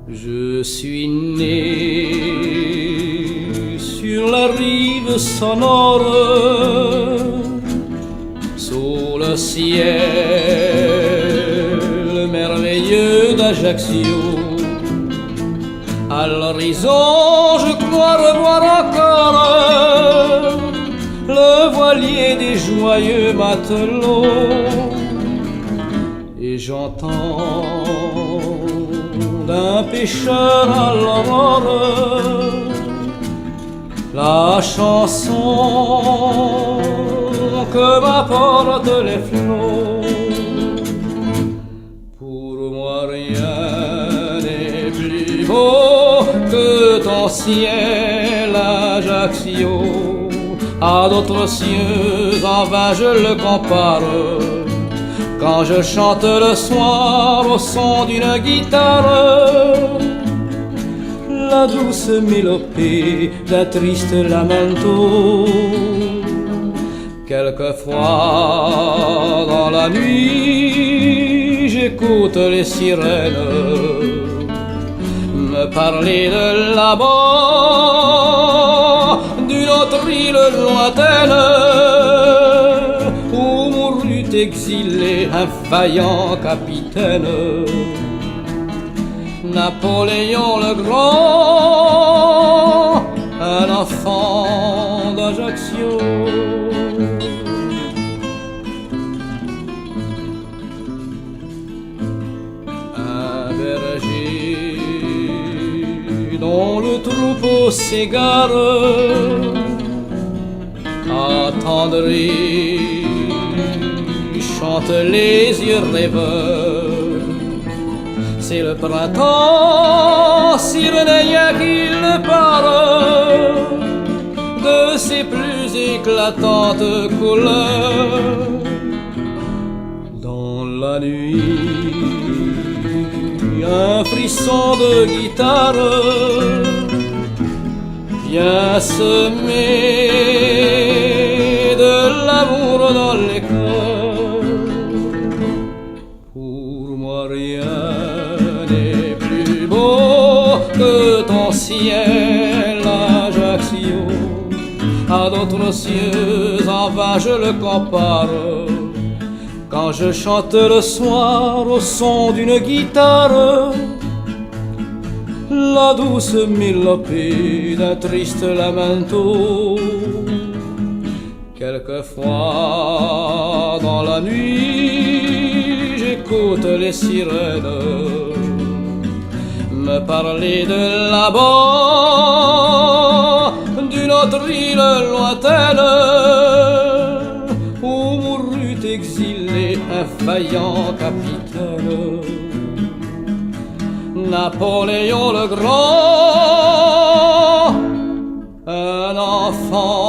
Je suis né sur la rive sonore, sous le ciel merveilleux d'Ajaccio. À l'horizon, je crois revoir encore le voilier des joyeux matelots, et j'entends d'un pêcheur à l'aurore la chanson que m'apportent les flots. Pour moi rien n'est plus beau que ton ciel, Ajaccio. À d'autres cieux en vain je le compare, quand je chante le soir au son d'une guitare la douce mélopée d'un triste lamento. Quelquefois dans la nuit j'écoute les sirènes me parler de là-bas, d'une autre île lointaine où mourut exilé un vaillant capitaine, Napoléon le Grand, un enfant d'Ajaccio. Un berger dont le troupeau s'égare, attendri, chante les yeux rêveurs. C'est le printemps cyrénéen qu'il parle de ses plus éclatantes couleurs. Dans la nuit, un frisson de guitare vient semer de l'amour dans les cœurs. Pour moi rien n'est plus beau que ton ciel, Ajaccio. À d'autres cieux en vain je le compare, quand je chante le soir au son d'une guitare la douce mélopée d'un triste lamento. Quelquefois dans la nuit j'écoute les sirènes me parler de là-bas, d'une autre île lointaine où mourut exilé un vaillant capitaine, Napoléon le Grand, un enfant